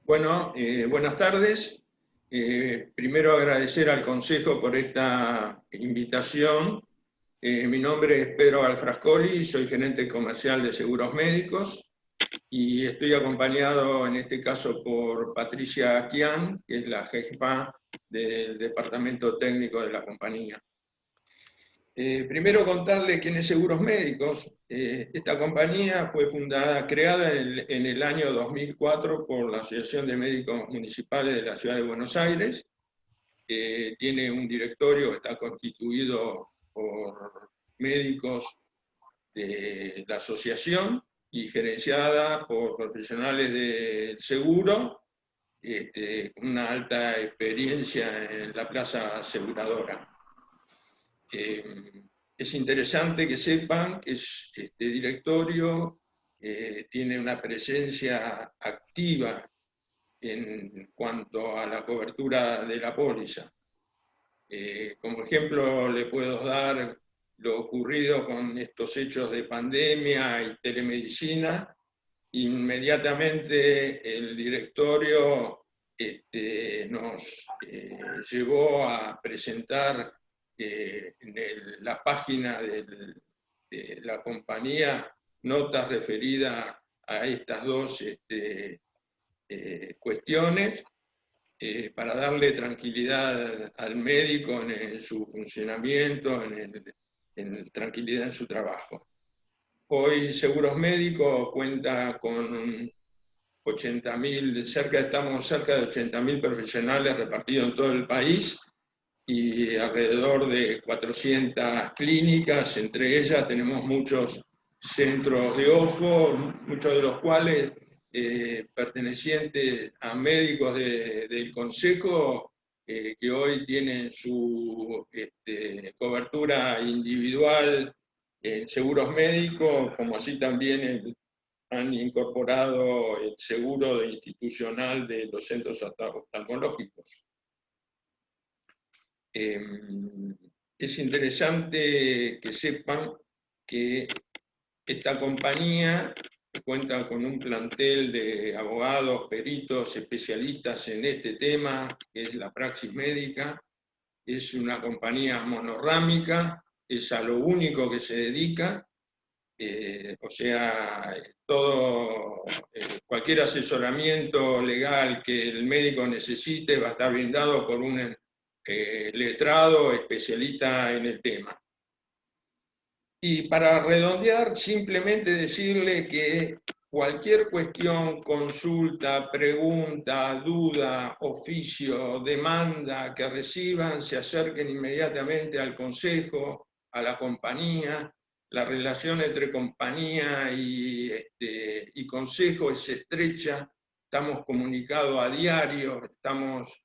Bueno, buenas tardes. Primero agradecer al Consejo por esta invitación. Mi nombre es Pedro Alfrascoli, soy gerente comercial de seguros médicos y estoy acompañado en este caso por Patricia Kian, que es la jefa del departamento técnico de la compañía. Primero contarle quién es Seguros Médicos. Esta compañía fue creada en el año 2004 por la Asociación de Médicos Municipales de la Ciudad de Buenos Aires. Tiene un directorio, está constituido por médicos de la asociación y gerenciada por profesionales del seguro, con una alta experiencia en la plaza aseguradora. Es interesante que sepan que este directorio tiene una presencia activa en cuanto a la cobertura de la póliza. Como ejemplo le puedo dar lo ocurrido con estos hechos de pandemia y telemedicina. Inmediatamente el directorio nos llevó a presentar en la página de la compañía notas referidas a estas dos cuestiones para darle tranquilidad al médico en su funcionamiento, en tranquilidad en su trabajo. Hoy Seguros Médicos cuenta con 80.000, estamos cerca de 80.000 profesionales repartidos en todo el país y alrededor de 400 clínicas. Entre ellas tenemos muchos centros de ojo, muchos de los cuales pertenecientes a médicos del Consejo que hoy tienen su cobertura individual en seguros médicos, como así también han incorporado el seguro institucional de los centros oftalmológicos. Es interesante que sepan que esta compañía cuenta con un plantel de abogados, peritos, especialistas en este tema, que es la praxis médica. Es una compañía monorrámica, es a lo único que se dedica, o sea, cualquier asesoramiento legal que el médico necesite va a estar brindado por un letrado especialista en el tema. Y para redondear, simplemente decirle que cualquier cuestión, consulta, pregunta, duda, oficio, demanda que reciban, se acerquen inmediatamente al Consejo, a la compañía. La relación entre compañía y Consejo es estrecha, estamos comunicados a diario, estamos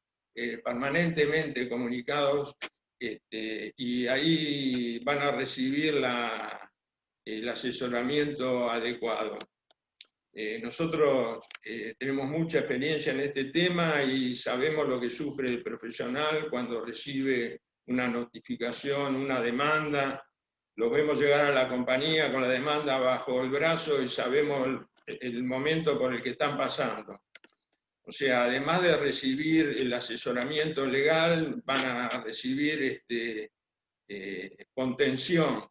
permanentemente comunicados, y ahí van a recibir el asesoramiento adecuado. Nosotros tenemos mucha experiencia en este tema y sabemos lo que sufre el profesional cuando recibe una notificación, una demanda. Lo vemos llegar a la compañía con la demanda bajo el brazo y sabemos el momento por el que están pasando. O sea, además de recibir el asesoramiento legal, van a recibir contención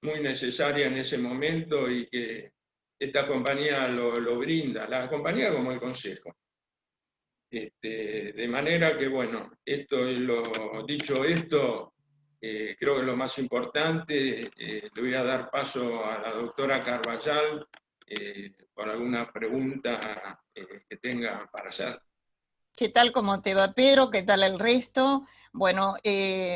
muy necesaria en ese momento y que esta compañía lo brinda, la compañía como el Consejo. De manera que, bueno, dicho esto, creo que lo más importante, le voy a dar paso a la doctora Carballal por alguna pregunta que tenga para hacer. ¿Qué tal? ¿Cómo te va, Pedro? ¿Qué tal el resto? Bueno,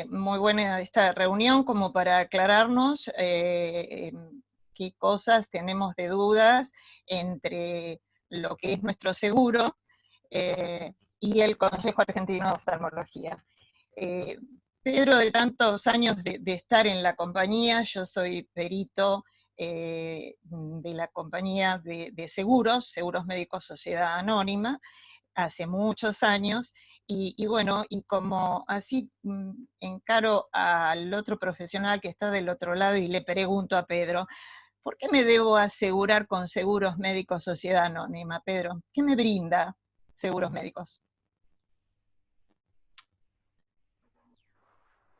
muy buena esta reunión como para aclararnos qué cosas tenemos de dudas entre lo que es nuestro seguro y el Consejo Argentino de Oftalmología. Pedro, de tantos años de estar en la compañía, yo soy perito de la compañía de seguros, Seguros Médicos Sociedad Anónima, hace muchos años, y bueno, y como así encaro al otro profesional que está del otro lado y le pregunto a Pedro, ¿por qué me debo asegurar con Seguros Médicos Sociedad Anónima, Pedro? ¿Qué me brinda? seguros médicos.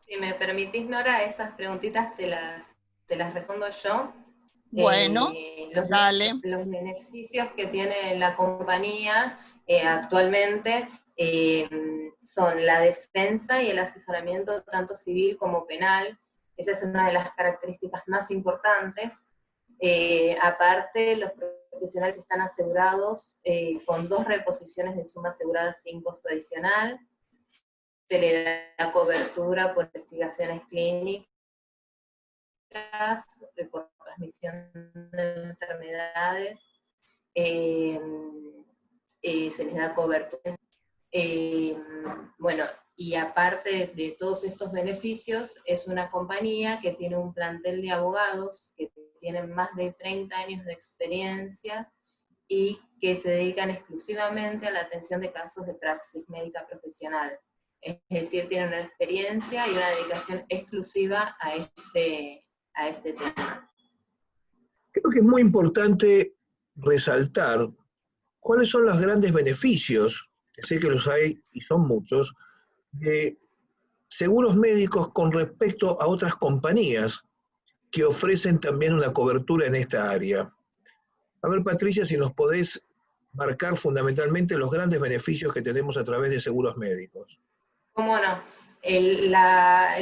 Si me permitís, Nora, esas preguntitas te las respondo yo. Bueno, dale. Los beneficios que tiene la compañía actualmente son la defensa y el asesoramiento tanto civil como penal. Esa es una de las características más importantes. Aparte, los profesionales están asegurados con 2 reposiciones de suma asegurada sin costo adicional. Se le da cobertura por investigaciones clínicas, por transmisión de enfermedades, se les da cobertura. Bueno, y aparte de todos estos beneficios, es una compañía que tiene un plantel de abogados que tienen más de 30 años de experiencia y que se dedican exclusivamente a la atención de casos de praxis médica profesional. Es decir, tienen una experiencia y una dedicación exclusiva a este tema. Creo que es muy importante resaltar cuáles son los grandes beneficios, que sé que los hay y son muchos, de seguros médicos con respecto a otras compañías que ofrecen también una cobertura en esta área. A ver, Patricia, si nos podés marcar fundamentalmente los grandes beneficios que tenemos a través de seguros médicos. ¿Cómo no? El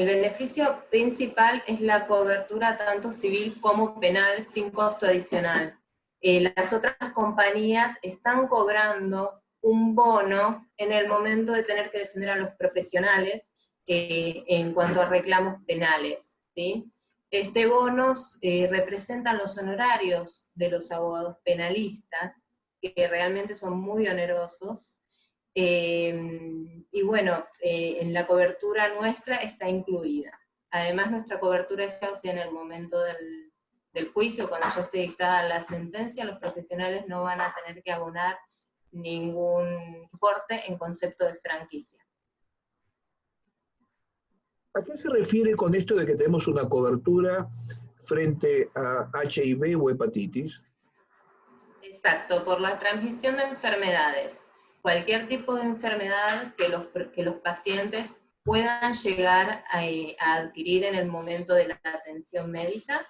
beneficio principal es la cobertura tanto civil como penal sin costo adicional. Las otras compañías están cobrando un bono en el momento de tener que defender a los profesionales en cuanto a reclamos penales, ¿sí? Este bono representa los honorarios de los abogados penalistas, que realmente son muy onerosos. Y bueno, en la cobertura nuestra está incluida. Además, nuestra cobertura es en el momento del juicio, cuando ya esté dictada la sentencia, los profesionales no van a tener que abonar ningún importe en concepto de franquicia. ¿A qué se refiere con esto de que tenemos una cobertura frente a HIV o hepatitis? Exacto, por la transmisión de enfermedades. Cualquier tipo de enfermedad que los pacientes puedan llegar a adquirir en el momento de la atención médica,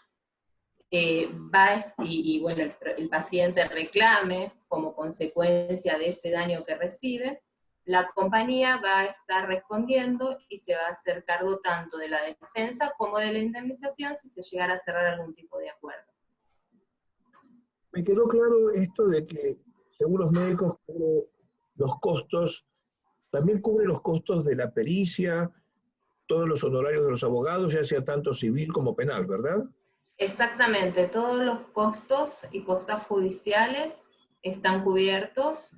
bueno, el paciente reclame como consecuencia de ese daño que recibe, la compañía va a estar respondiendo y se va a hacer cargo tanto de la defensa como de la indemnización si se llegara a cerrar algún tipo de acuerdo. Me quedó claro esto de que seguros médicos cubre los costos, también cubre los costos de la pericia, todos los honorarios de los abogados, ya sea tanto civil como penal, ¿verdad? Exactamente, todos los costos y costas judiciales están cubiertos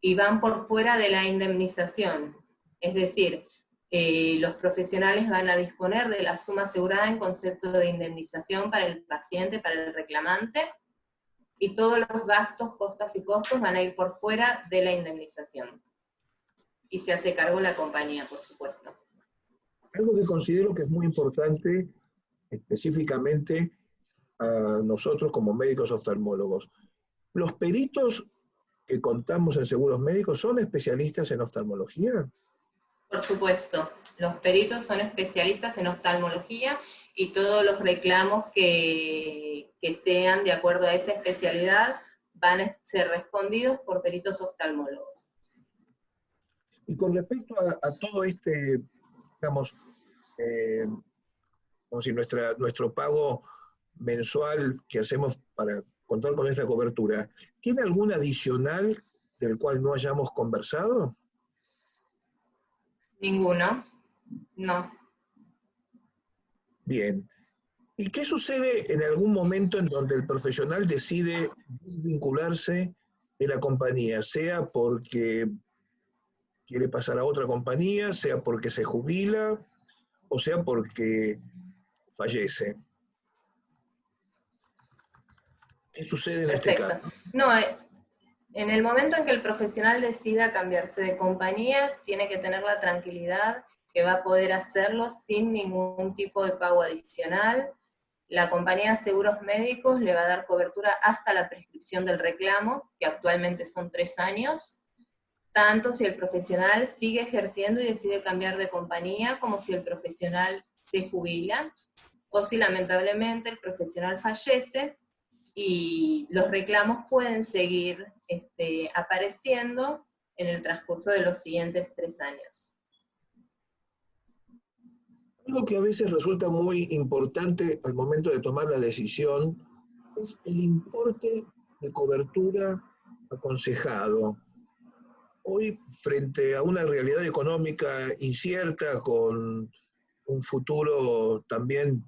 y van por fuera de la indemnización. Es decir, los profesionales van a disponer de la suma asegurada en concepto de indemnización para el paciente, para el reclamante, y todos los gastos, costas y costos van a ir por fuera de la indemnización. Y se hace cargo la compañía, por supuesto. Algo que considero que es muy importante, específicamente a nosotros como médicos oftalmólogos. ¿Los peritos que contamos en seguros médicos son especialistas en oftalmología? Por supuesto, los peritos son especialistas en oftalmología y todos los reclamos que sean de acuerdo a esa especialidad van a ser respondidos por peritos oftalmólogos. Y con respecto a todo este, digamos, como si nuestro pago mensual que hacemos para contar con esta cobertura, ¿tiene algún adicional del cual no hayamos conversado? Ninguno, no. Bien. ¿Y qué sucede en algún momento en donde el profesional decide vincularse de la compañía, sea porque quiere pasar a otra compañía, sea porque se jubila, o sea porque fallece? ¿Qué sucede en este Perfecto. caso? No, en el momento en que el profesional decida cambiarse de compañía, tiene que tener la tranquilidad que va a poder hacerlo sin ningún tipo de pago adicional. La compañía de seguros médicos le va a dar cobertura hasta la prescripción del reclamo, que actualmente son 3 años, tanto si el profesional sigue ejerciendo y decide cambiar de compañía, como si el profesional se jubila, o si lamentablemente el profesional fallece, y los reclamos pueden seguir apareciendo en el transcurso de los siguientes 3 años. Algo que a veces resulta muy importante al momento de tomar la decisión es el importe de cobertura aconsejado. Hoy, frente a una realidad económica incierta, con un futuro también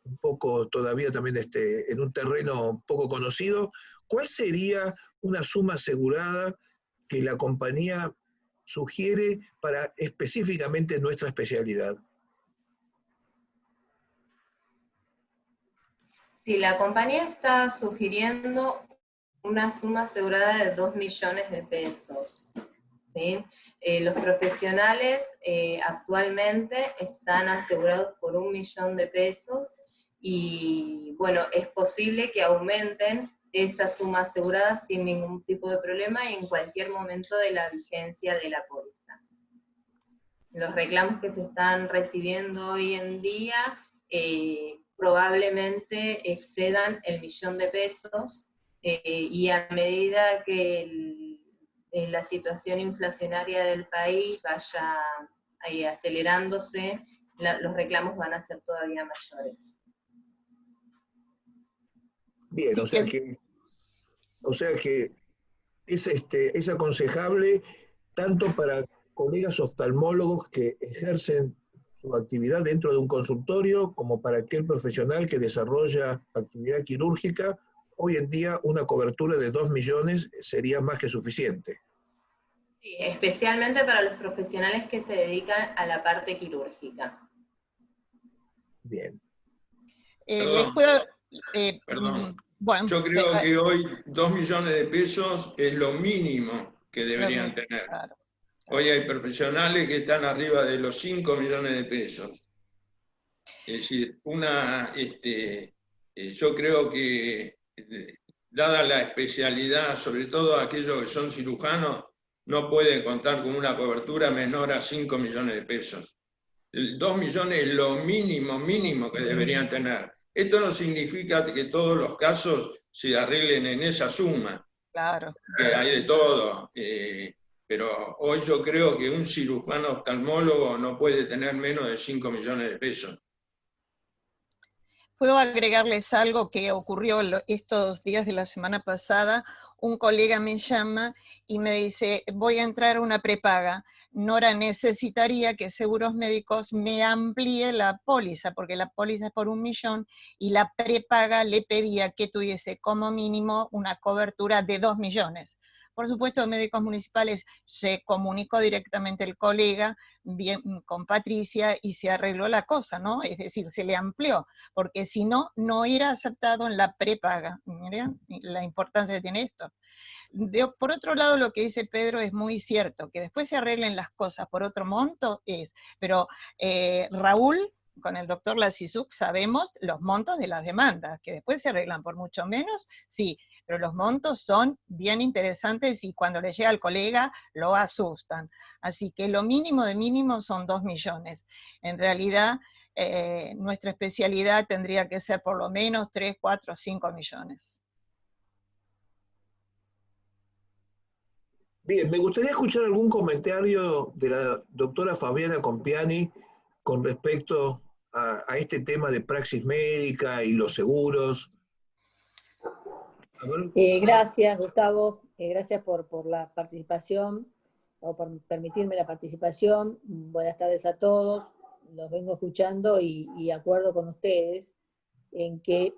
un poco todavía también en un terreno poco conocido, ¿cuál sería una suma asegurada que la compañía sugiere para específicamente nuestra especialidad? Si la compañía está sugiriendo una suma asegurada de 2 millones de pesos, ¿sí? Los profesionales actualmente están asegurados por 1 millón de pesos, y bueno, es posible que aumenten esa suma asegurada sin ningún tipo de problema y en cualquier momento de la vigencia de la póliza. Los reclamos que se están recibiendo hoy en día probablemente excedan el 1 millón de pesos, y a medida que la situación inflacionaria del país vaya acelerándose, los reclamos van a ser todavía mayores. Bien, o sea que es aconsejable tanto para colegas oftalmólogos que ejercen su actividad dentro de un consultorio, como para aquel profesional que desarrolla actividad quirúrgica. Hoy en día una cobertura de 2 millones sería más que suficiente. Sí, especialmente para los profesionales que se dedican a la parte quirúrgica. Bien. Perdón. Bueno, Yo creo que hoy 2 millones de pesos es lo mínimo que deberían tener. Claro. Hoy hay profesionales que están arriba de los 5 millones de pesos. Es decir, yo creo que, dada la especialidad, sobre todo aquellos que son cirujanos, no pueden contar con una cobertura menor a 5 millones de pesos. 2 millones es lo mínimo que deberían tener. Esto no significa que todos los casos se arreglen en esa suma. Claro. Hay de todo. Pero hoy yo creo que un cirujano oftalmólogo no puede tener menos de 5 millones de pesos. Puedo agregarles algo que ocurrió estos días de la semana pasada. Un colega me llama y me dice, voy a entrar a una prepaga. Nora, necesitaría que Seguros Médicos me amplíe la póliza, porque la póliza es por 1 millón, y la prepaga le pedía que tuviese como mínimo una cobertura de 2 millones. Por supuesto, Médicos Municipales se comunicó directamente el colega bien, con Patricia, y se arregló la cosa, ¿no? Es decir, se le amplió, porque si no, no era aceptado en la prepaga. Miren la importancia que tiene esto. Por otro lado, lo que dice Pedro es muy cierto, que después se arreglen las cosas por otro monto, pero Raúl, con el doctor Lasizuk, sabemos los montos de las demandas, que después se arreglan por mucho menos, sí, pero los montos son bien interesantes y cuando le llega al colega lo asustan. Así que lo mínimo de mínimo son 2 millones. En realidad, nuestra especialidad tendría que ser por lo menos 3, 4, 5 millones. Bien, me gustaría escuchar algún comentario de la doctora Fabiana Compiani con respecto a este tema de praxis médica y los seguros. Gracias, Gustavo. Gracias por la participación, o por permitirme la participación. Buenas tardes a todos. Los vengo escuchando y acuerdo con ustedes en que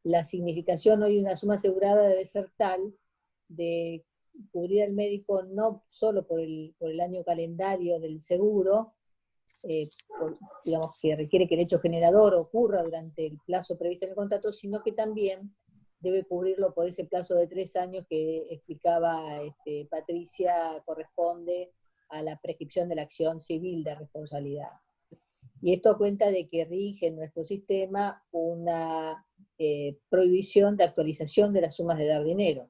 la significación hoy de una suma asegurada debe ser tal de cubrir al médico no solo por el año calendario del seguro, digamos que requiere que el hecho generador ocurra durante el plazo previsto en el contrato, sino que también debe cubrirlo por ese plazo de 3 años que explicaba Patricia, corresponde a la prescripción de la acción civil de responsabilidad. Y esto a cuenta de que rige en nuestro sistema una prohibición de actualización de las sumas de dar dinero.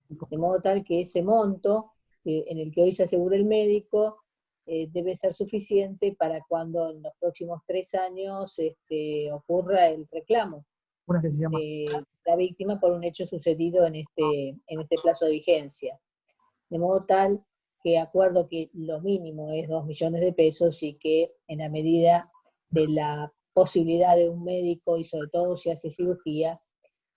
De modo tal que ese monto en el que hoy se asegura el médico debe ser suficiente para cuando en los próximos 3 años ocurra el reclamo de la víctima por un hecho sucedido en este plazo de vigencia. De modo tal que acuerdo que lo mínimo es 2 millones de pesos y que en la medida de la posibilidad de un médico, y sobre todo si hace cirugía,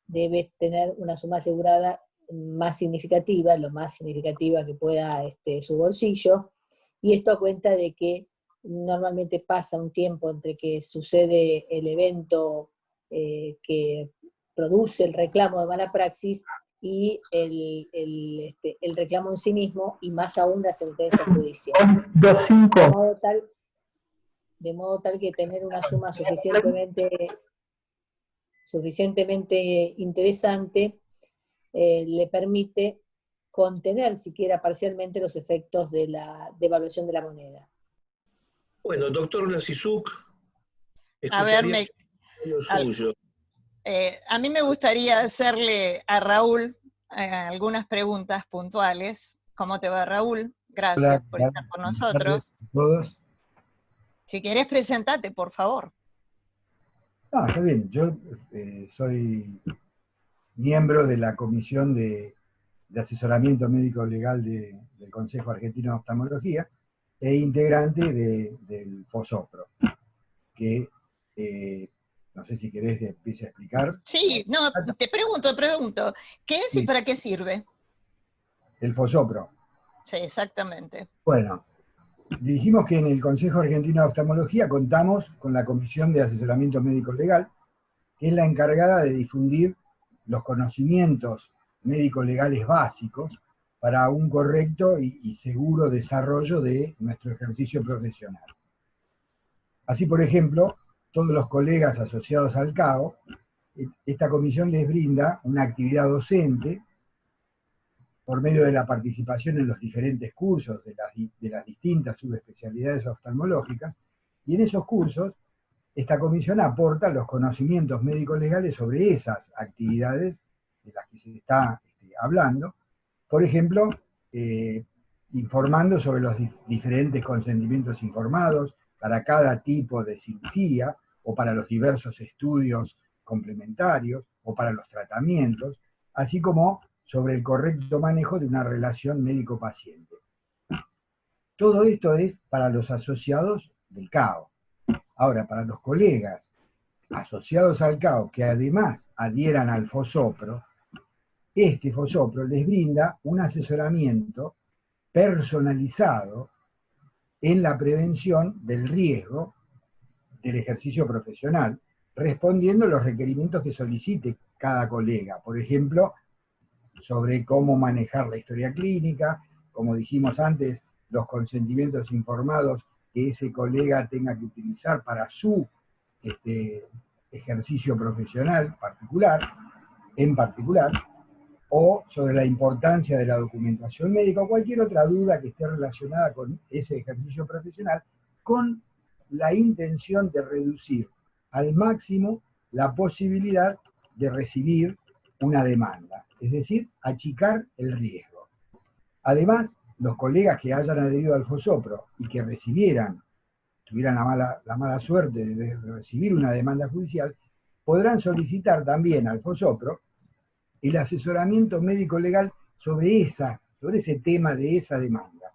debe tener una suma asegurada más significativa, lo más significativa que pueda su bolsillo, y esto a cuenta de que normalmente pasa un tiempo entre que sucede el evento que produce el reclamo de mala praxis y el reclamo en sí mismo, y más aún la sentencia judicial. De modo tal que tener una suma suficientemente interesante le permite contener siquiera parcialmente los efectos de la devaluación de la moneda. Bueno, doctor Lasizuk, A ver, suyo. A mí me gustaría hacerle a Raúl algunas preguntas puntuales. ¿Cómo te va, Raúl? Gracias por estar con nosotros. Todos. Si querés, presentate, por favor. Está bien. Yo soy miembro de la Comisión de Asesoramiento Médico Legal del Consejo Argentino de Oftalmología e integrante del FOSOPRO, que no sé si querés que empiece a explicar. Sí, no, te pregunto, ¿qué es y para qué sirve? El FOSOPRO. Sí, exactamente. Bueno, dijimos que en el Consejo Argentino de Oftalmología contamos con la Comisión de Asesoramiento Médico Legal, que es la encargada de difundir los conocimientos médico-legales básicos para un correcto y seguro desarrollo de nuestro ejercicio profesional. Así, por ejemplo, todos los colegas asociados al CAO, esta comisión les brinda una actividad docente por medio de la participación en los diferentes cursos de las distintas subespecialidades oftalmológicas, y en esos cursos esta comisión aporta los conocimientos médico-legales sobre esas actividades de las que se está hablando, por ejemplo, informando sobre los diferentes consentimientos informados para cada tipo de cirugía, o para los diversos estudios complementarios, o para los tratamientos, así como sobre el correcto manejo de una relación médico-paciente. Todo esto es para los asociados del CAO. Ahora, para los colegas asociados al CAO que además adhieran al FOSOPRO, este FOSOPRO les brinda un asesoramiento personalizado en la prevención del riesgo del ejercicio profesional, respondiendo a los requerimientos que solicite cada colega. Por ejemplo, sobre cómo manejar la historia clínica, como dijimos antes, los consentimientos informados que ese colega tenga que utilizar para su ejercicio profesional en particular, o sobre la importancia de la documentación médica, o cualquier otra duda que esté relacionada con ese ejercicio profesional, con la intención de reducir al máximo la posibilidad de recibir una demanda, es decir, achicar el riesgo. Además, los colegas que hayan adherido al FOSOPRO y que tuvieran la mala suerte de recibir una demanda judicial, podrán solicitar también al FOSOPRO el asesoramiento médico-legal sobre ese tema de esa demanda,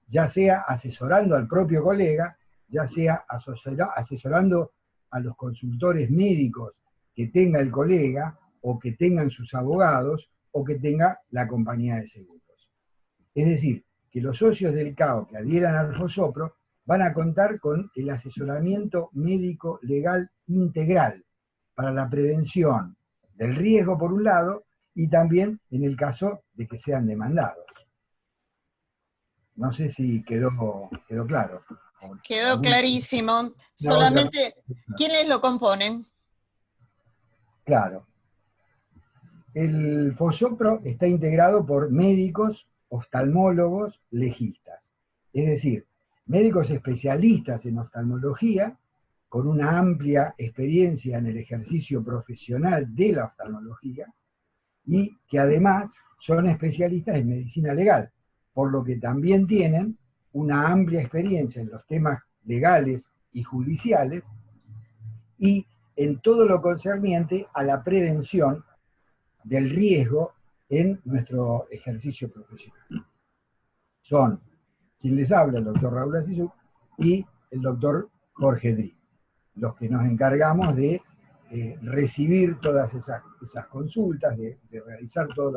ya sea asesorando al propio colega, ya sea asesorando a los consultores médicos que tenga el colega, o que tengan sus abogados, o que tenga la compañía de seguros. Es decir, que los socios del CAO que adhieran al FOSOPRO van a contar con el asesoramiento médico-legal integral para la prevención del riesgo por un lado, y también en el caso de que sean demandados. No sé si quedó claro. Quedó clarísimo. Solamente, ¿quiénes lo componen? Claro. El FOSOPRO está integrado por médicos, oftalmólogos, legistas. Es decir, médicos especialistas en oftalmología, con una amplia experiencia en el ejercicio profesional de la oftalmología, y que además son especialistas en medicina legal, por lo que también tienen una amplia experiencia en los temas legales y judiciales y en todo lo concerniente a la prevención del riesgo en nuestro ejercicio profesional. Son quien les habla, el doctor Raúl Azizú y el doctor Jorge Dri, los que nos encargamos de recibir todas esas consultas, de realizar todos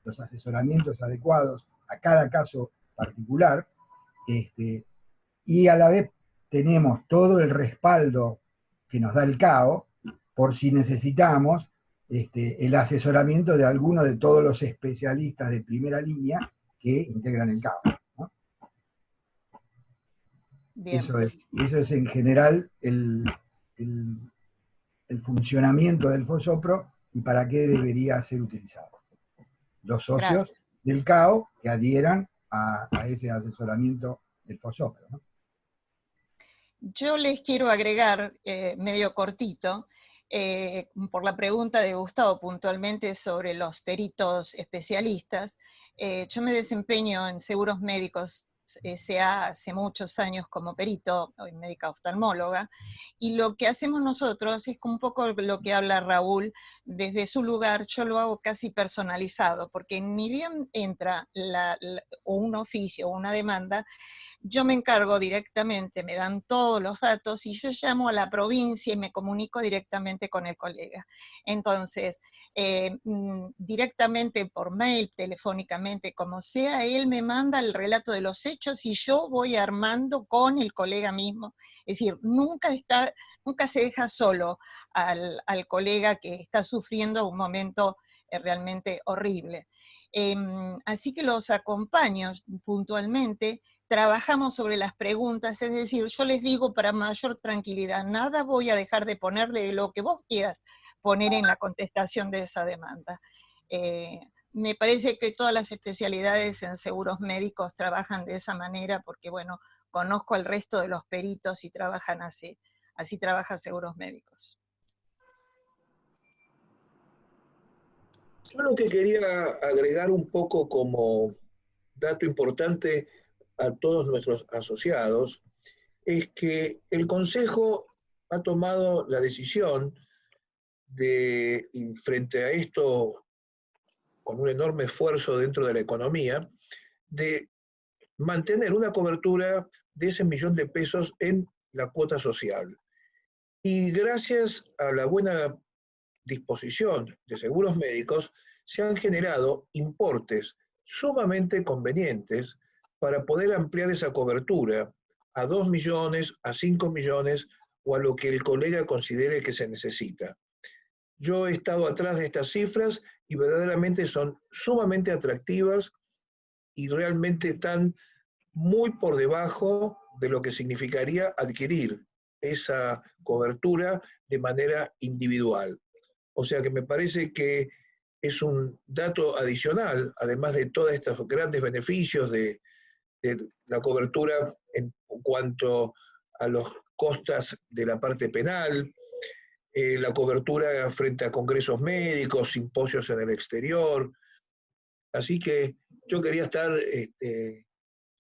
los asesoramientos adecuados a cada caso particular, y a la vez tenemos todo el respaldo que nos da el CAO por si necesitamos el asesoramiento de alguno de todos los especialistas de primera línea que integran el CAO, ¿no? Bien. Eso es en general el funcionamiento del FOSOPRO y para qué debería ser utilizado. Los socios Gracias. del CAO que adhieran a ese asesoramiento del FOSOPRO, ¿no? Yo les quiero agregar, medio cortito, por la pregunta de Gustavo puntualmente sobre los peritos especialistas. Yo me desempeño en Seguros Médicos S.A. hace muchos años como perito, hoy médica oftalmóloga, y lo que hacemos nosotros es un poco lo que habla Raúl, desde su lugar yo lo hago casi personalizado, porque ni bien entra o un oficio o una demanda, yo me encargo directamente, me dan todos los datos y yo llamo a la provincia y me comunico directamente con el colega. Entonces, directamente por mail, telefónicamente, como sea, él me manda el relato de los hechos y yo voy armando con el colega mismo. Es decir, nunca se deja solo al colega que está sufriendo un momento realmente horrible. Así que los acompaño puntualmente, trabajamos sobre las preguntas, es decir, yo les digo para mayor tranquilidad, nada voy a dejar de poner de lo que vos quieras poner en la contestación de esa demanda. Me parece que todas las especialidades en seguros médicos trabajan de esa manera, porque bueno, conozco al resto de los peritos y trabajan así trabajan seguros médicos. Yo lo que quería agregar un poco como dato importante a todos nuestros asociados es que el Consejo ha tomado la decisión de, y frente a esto, con un enorme esfuerzo dentro de la economía, de mantener una cobertura de ese $1.000.000 en la cuota social. Y gracias a la buena disposición de seguros médicos, se han generado importes sumamente convenientes para poder ampliar esa cobertura a 2 millones, a 5 millones o a lo que el colega considere que se necesita. Yo he estado atrás de estas cifras y verdaderamente son sumamente atractivas y realmente están muy por debajo de lo que significaría adquirir esa cobertura de manera individual. O sea que me parece que es un dato adicional, además de todos estos grandes beneficios de la cobertura en cuanto a los costos de la parte penal, la cobertura frente a congresos médicos, simposios en el exterior. Así que yo quería estar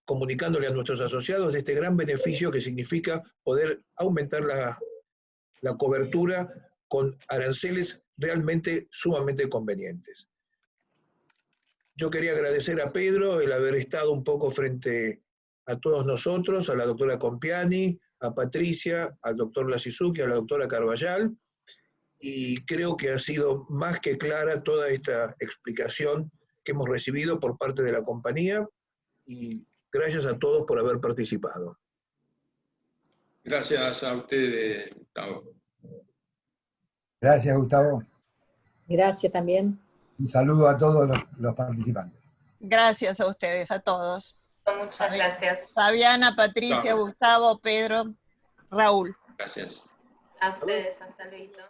comunicándole a nuestros asociados de este gran beneficio que significa poder aumentar la cobertura con aranceles realmente sumamente convenientes. Yo quería agradecer a Pedro el haber estado un poco frente a todos nosotros, a la doctora Compiani, a Patricia, al doctor Lazizuki, a la doctora Carballal, y creo que ha sido más que clara toda esta explicación que hemos recibido por parte de la compañía, y gracias a todos por haber participado. Gracias a ustedes, Gustavo. Gracias, Gustavo. Gracias también. Un saludo a todos los participantes. Gracias a ustedes, a todos. Muchas gracias. Fabiana, Patricia, Chao. Gustavo, Pedro, Raúl. Gracias. A ustedes, hasta luego.